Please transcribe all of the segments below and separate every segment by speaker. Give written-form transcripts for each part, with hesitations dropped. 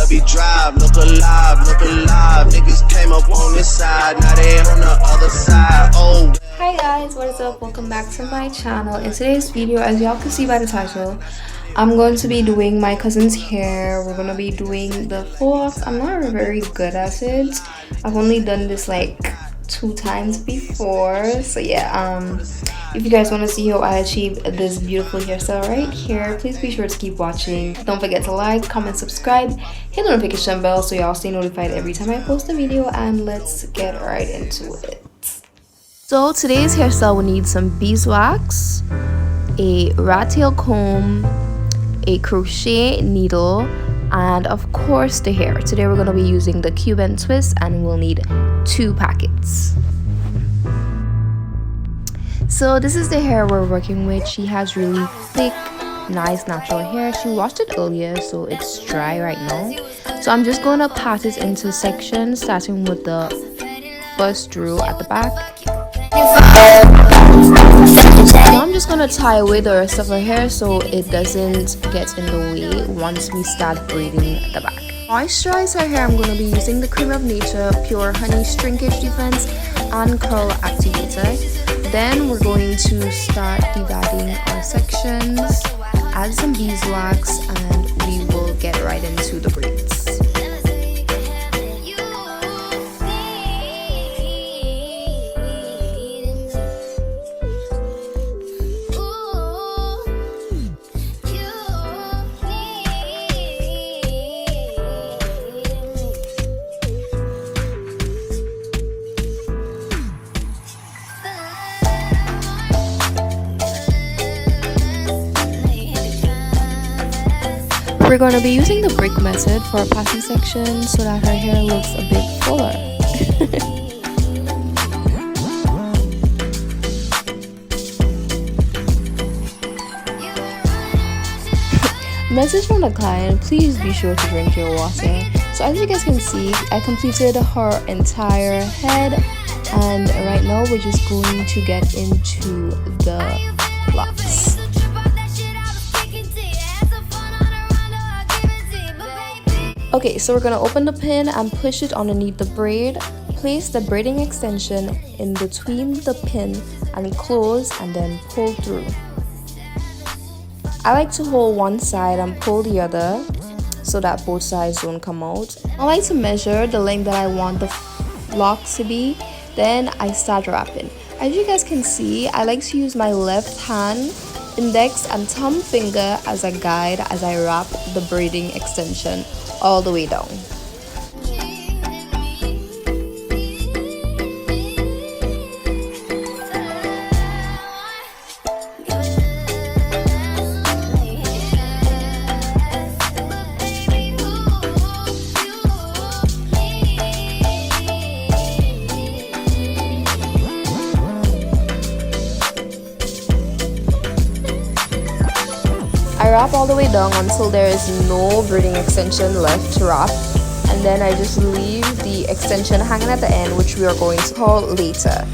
Speaker 1: be drive, look alive, niggas came up on this side, now they on the other side. Oh.
Speaker 2: Hi guys, what is up? Welcome back to my channel. In today's video, as y'all can see by the title, I'm going to be doing my cousin's hair. We're gonna be doing the faux locs. I'm not very good at it. I've only done this like 2 times before, so yeah, if you guys want to see how I achieved this beautiful hairstyle right here, please be sure to keep watching. Don't forget to like, comment, subscribe, hit the notification bell so y'all stay notified every time I post a video, and let's get right into it. So today's hairstyle will need some beeswax, a rat tail comb, a crochet needle, and of course the hair. Today we're going to be using the Cuban twist, and we'll need 2 packets. So this is the hair we're working with. She has really thick, nice natural hair. She washed it earlier, so it's dry right now. So I'm just going to part it into sections, starting with the first row at the back. Now I'm just going to tie away the rest of her hair so it doesn't get in the way once we start braiding at the back. To moisturize her hair, I'm going to be using the Cream of Nature Pure Honey Shrinkage Defense and Curl Activator. Then we're going to start dividing our sections, add some beeswax, and we will get right into the braids. We're going to be using the brick method for our passing section so that her hair looks a bit fuller. Message from the client, please be sure to drink your water. So as you guys can see, I completed her entire head, and right now we're just going to get into the locks. Okay, so we're going to open the pin and push it underneath the braid. Place the braiding extension in between the pin and close, and then pull through. I like to hold one side and pull the other so that both sides don't come out. I like to measure the length that I want the locks to be, then I start wrapping. As you guys can see, I like to use my left hand, index and thumb finger as a guide as I wrap the braiding extension all the way down. I wrap all the way down until there is no braiding extension left to wrap, and then I just leave the extension hanging at the end, which we are going to curl later.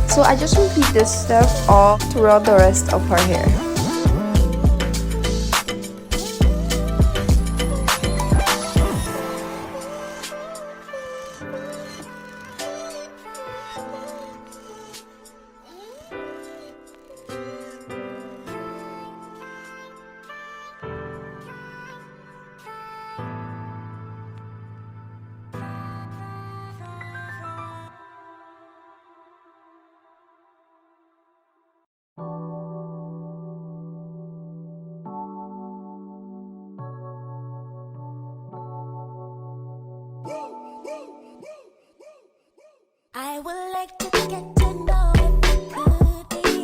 Speaker 2: So I just repeat this step all throughout the rest of her hair.
Speaker 3: I would like to get to know if you could be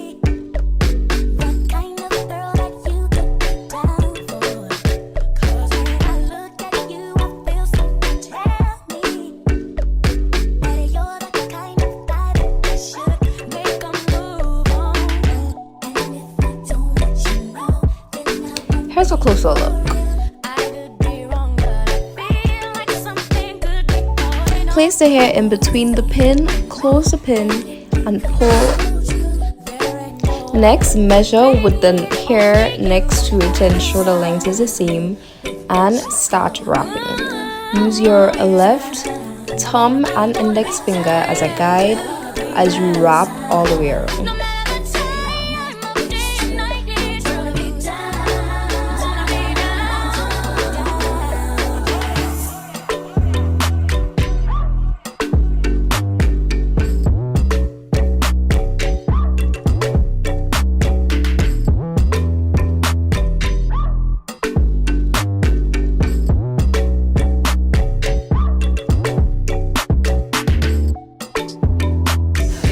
Speaker 3: what kind of girl that you could be down for. 'Cause when I look at you, I feel something tell me that you're the kind of guy that I should make a move on. And if I don't let you know, then I'll
Speaker 2: Here's a closer look. Place the hair in between the pin, close the pin, and pull. Next, measure with the hair next to it to ensure the length is the same, and start wrapping. use your left thumb and index finger as a guide as you wrap all the way around.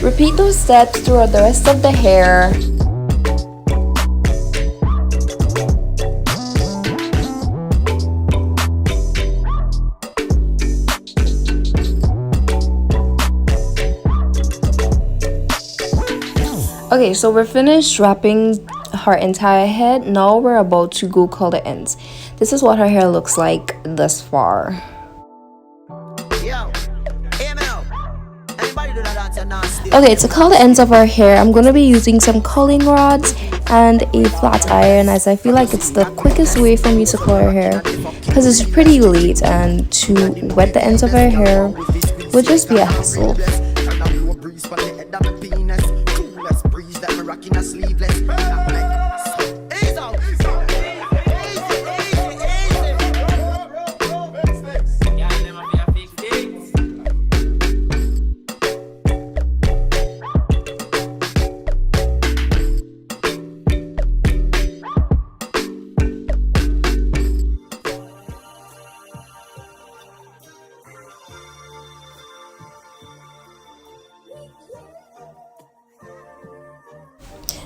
Speaker 2: Repeat those steps throughout the rest of the hair. Okay, so we're finished wrapping her entire head. Now we're about to go curl the ends. This is what her hair looks like thus far. Okay, to curl the ends of our hair, I'm going to be using some curling rods and a flat iron, as I feel like it's the quickest way for me to curl her hair because it's pretty late, and to wet the ends of her hair would just be a hassle.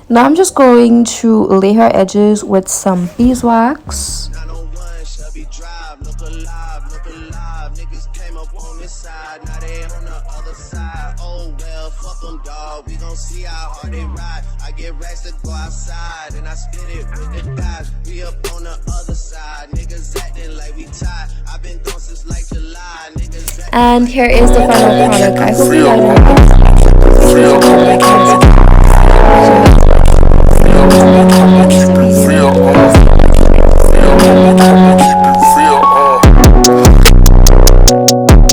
Speaker 2: Now I'm just going to lay her edges with some beeswax.
Speaker 1: 901 Shelby Drive, look alive, niggas came up on this side, now they on the other side. Oh well, fuck them, dawg, we gon' see how hard they ride. I get racks to go outside, and I split it with the guys. We up on the other side, niggas acting like we tied. I've been gone since like July, niggas.
Speaker 2: And here is the final product. I hope you guys like it.